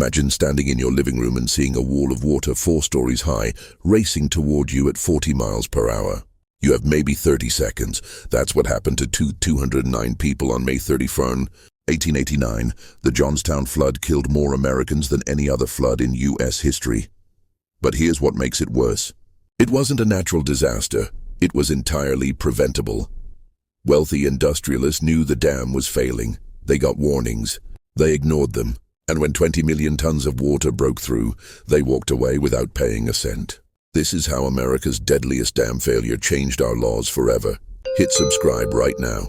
Imagine standing in your living room and seeing a wall of water 4 stories high, racing toward you at 40 miles per hour. You have maybe 30 seconds. That's what happened to 209 people on May 31, 1889. The Johnstown Flood killed more Americans than any other flood in U.S. history. But here's what makes it worse. It wasn't a natural disaster. It was entirely preventable. Wealthy industrialists knew the dam was failing. They got warnings. They ignored them. And when 20 million tons of water broke through, they walked away without paying a cent. This is how America's deadliest dam failure changed our laws forever. Hit subscribe right now.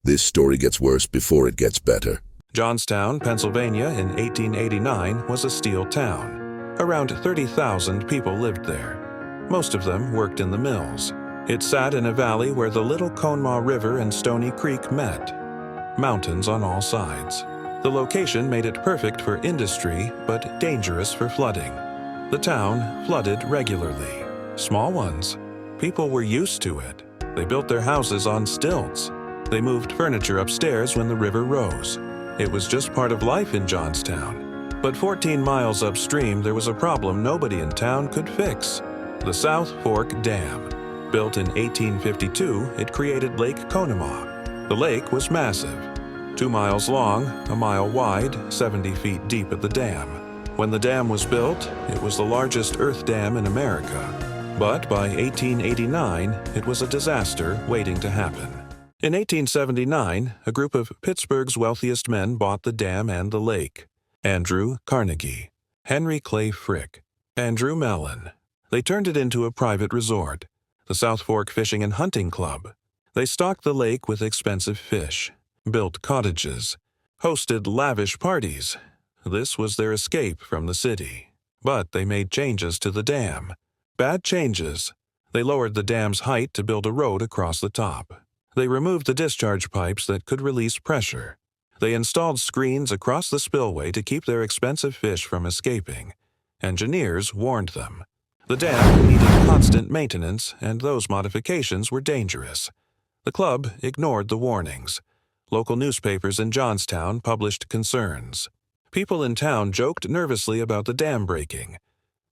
This story gets worse before it gets better. Johnstown, Pennsylvania in 1889 was a steel town. Around 30,000 people lived there. Most of them worked in the mills. It sat in a valley where the Little Conemaugh River and Stony Creek met. Mountains on all sides. The location made it perfect for industry, but dangerous for flooding. The town flooded regularly. Small ones. People were used to it. They built their houses on stilts. They moved furniture upstairs when the river rose. It was just part of life in Johnstown. But 14 miles upstream, there was a problem nobody in town could fix. The South Fork Dam. Built in 1852, it created Lake Conemaugh. The lake was massive. 2 miles long, a mile wide, 70 feet deep at the dam. When the dam was built, it was the largest earth dam in America. But by 1889, it was a disaster waiting to happen. In 1879, a group of Pittsburgh's wealthiest men bought the dam and the lake. Andrew Carnegie, Henry Clay Frick, Andrew Mellon. They turned it into a private resort, the South Fork Fishing and Hunting Club. They stocked the lake with expensive fish, built cottages, hosted lavish parties. This was their escape from the city. But they made changes to the dam. Bad changes. They lowered the dam's height to build a road across the top. They removed the discharge pipes that could release pressure. They installed screens across the spillway to keep their expensive fish from escaping. Engineers warned them. The dam needed constant maintenance, and those modifications were dangerous. The club ignored the warnings. Local newspapers in Johnstown published concerns. People in town joked nervously about the dam breaking.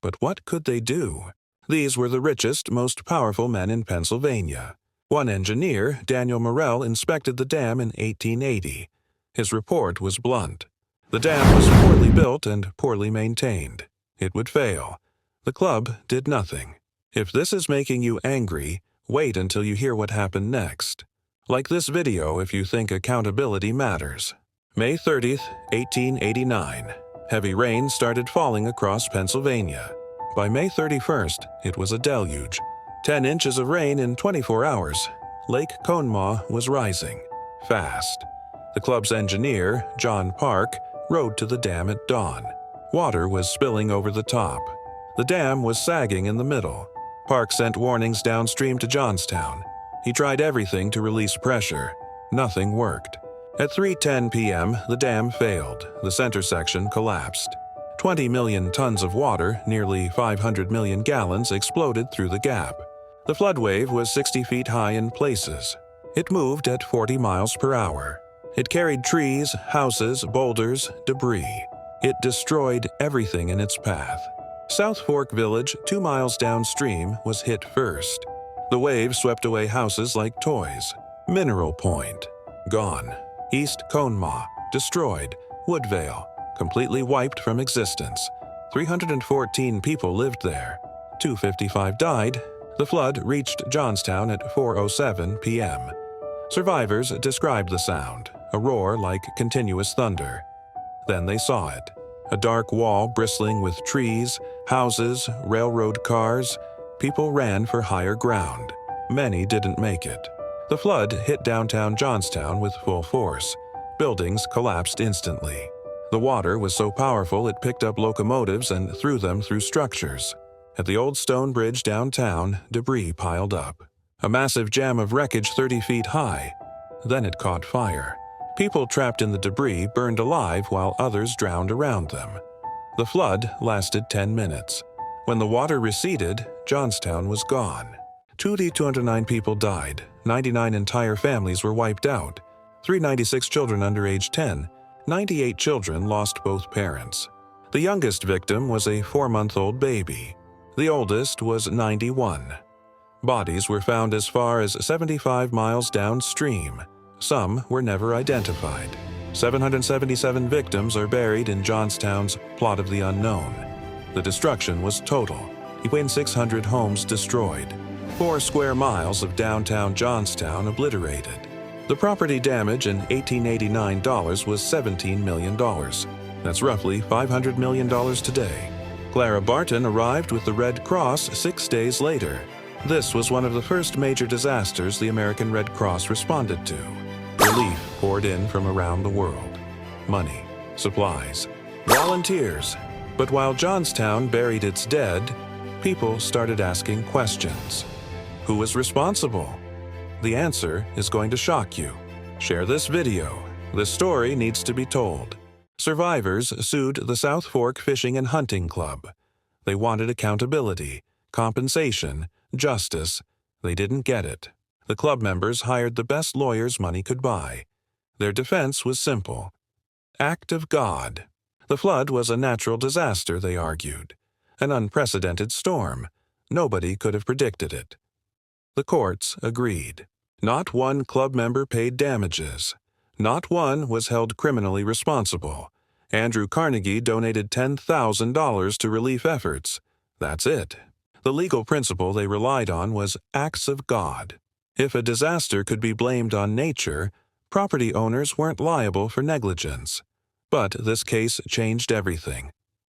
But what could they do? These were the richest, most powerful men in Pennsylvania. One engineer, Daniel Morrell, inspected the dam in 1880. His report was blunt. The dam was poorly built and poorly maintained. It would fail. The club did nothing. If this is making you angry, wait until you hear what happened next. Like this video if you think accountability matters. May 30th, 1889. Heavy rain started falling across Pennsylvania. By May 31st, it was a deluge. 10 inches of rain in 24 hours. Lake Conemaugh was rising. Fast. The club's engineer, John Park, rode to the dam at dawn. Water was spilling over the top. The dam was sagging in the middle. Park sent warnings downstream to Johnstown. He tried everything to release pressure. Nothing worked. At 3:10 p.m., the dam failed. The center section collapsed. 20 million tons of water, nearly 500 million gallons, exploded through the gap. The flood wave was 60 feet high in places. It moved at 40 miles per hour. It carried trees, houses, boulders, debris. It destroyed everything in its path. South Fork Village, 2 miles downstream, was hit first. The wave swept away houses like toys. Mineral Point, gone. East Conemaugh, destroyed. Woodvale, completely wiped from existence. 314 people lived there. 255 died. The flood reached Johnstown at 4:07 p.m. Survivors described the sound, a roar like continuous thunder. Then they saw it. A dark wall bristling with trees, houses, railroad cars. People ran for higher ground. Many didn't make it. The flood hit downtown Johnstown with full force. Buildings collapsed instantly. The water was so powerful it picked up locomotives and threw them through structures. At the old stone bridge downtown, debris piled up. A massive jam of wreckage 30 feet high. Then it caught fire. People trapped in the debris burned alive while others drowned around them. The flood lasted 10 minutes. When the water receded, Johnstown was gone. 209 people died. 99 entire families were wiped out. 396 children under age 10. 98 children lost both parents. The youngest victim was a 4-month-old baby. The oldest was 91. Bodies were found as far as 75 miles downstream. Some were never identified. 777 victims are buried in Johnstown's plot of the unknown. The destruction was total. Between 600 homes destroyed. 4 square miles of downtown Johnstown obliterated. The property damage in 1889 dollars was $17 million. That's roughly $500 million today. Clara Barton arrived with the Red Cross 6 days later. This was one of the first major disasters the American Red Cross responded to. Relief poured in from around the world. Money, supplies, volunteers. But while Johnstown buried its dead, people started asking questions. Who was responsible? The answer is going to shock you. Share this video. This story needs to be told. Survivors sued the South Fork Fishing and Hunting Club. They wanted accountability, compensation, justice. They didn't get it. The club members hired the best lawyers money could buy. Their defense was simple. Act of God. The flood was a natural disaster, they argued. An unprecedented storm. Nobody could have predicted it. The courts agreed. Not one club member paid damages. Not one was held criminally responsible. Andrew Carnegie donated $10,000 to relief efforts. That's it. The legal principle they relied on was acts of God. If a disaster could be blamed on nature, property owners weren't liable for negligence. But this case changed everything.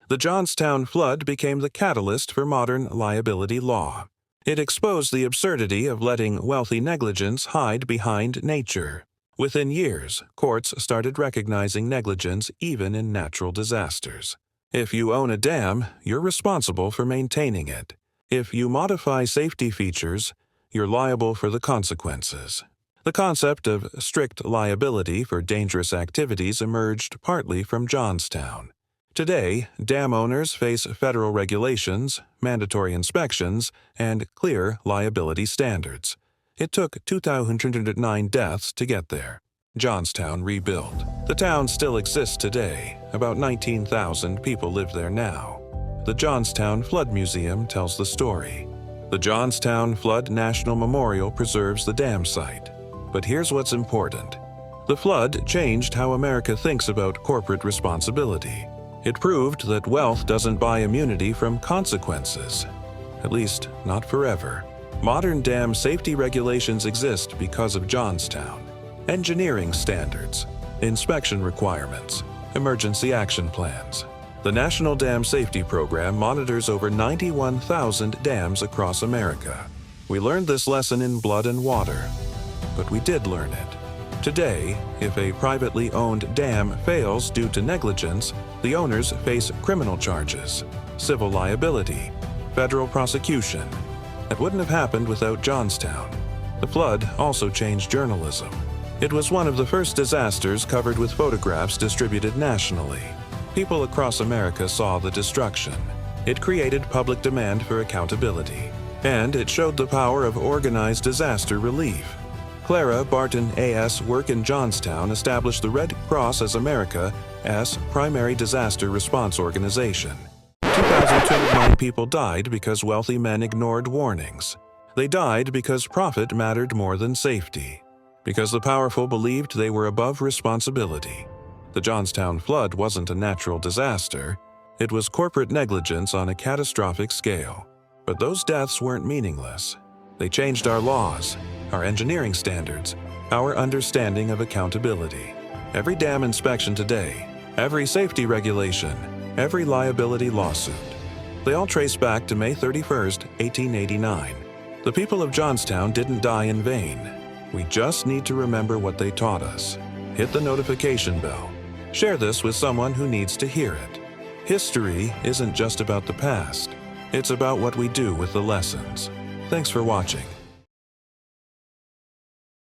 The Johnstown Flood became the catalyst for modern liability law. It exposed the absurdity of letting wealthy negligence hide behind nature. Within years, courts started recognizing negligence even in natural disasters. If you own a dam, you're responsible for maintaining it. If you modify safety features, you're liable for the consequences. The concept of strict liability for dangerous activities emerged partly from Johnstown. Today, dam owners face federal regulations, mandatory inspections, and clear liability standards. It took 209 deaths to get there. Johnstown rebuilt. The town still exists today. About 19,000 people live there now. The Johnstown Flood Museum tells the story. The Johnstown Flood National Memorial preserves the dam site. But here's what's important. The flood changed how America thinks about corporate responsibility. It proved that wealth doesn't buy immunity from consequences. At least, not forever. Modern dam safety regulations exist because of Johnstown. Engineering standards, inspection requirements, emergency action plans. The National Dam Safety Program monitors over 91,000 dams across America. We learned this lesson in Blood and Water, but we did learn it. Today, if a privately owned dam fails due to negligence, the owners face criminal charges, civil liability, federal prosecution. That wouldn't have happened without Johnstown. The flood also changed journalism. It was one of the first disasters covered with photographs distributed nationally. People across America saw the destruction. It created public demand for accountability, and it showed the power of organized disaster relief. Clara Barton A.S. work in Johnstown established the Red Cross as America's primary disaster response organization. 2,209 people died because wealthy men ignored warnings. They died because profit mattered more than safety, because the powerful believed they were above responsibility. The Johnstown Flood wasn't a natural disaster. It was corporate negligence on a catastrophic scale. But those deaths weren't meaningless. They changed our laws, our engineering standards, our understanding of accountability. Every dam inspection today, every safety regulation, every liability lawsuit, they all trace back to May 31st, 1889. The people of Johnstown didn't die in vain. We just need to remember what they taught us. Hit the notification bell. Share this with someone who needs to hear it. History isn't just about the past. It's about what we do with the lessons. Thanks for watching.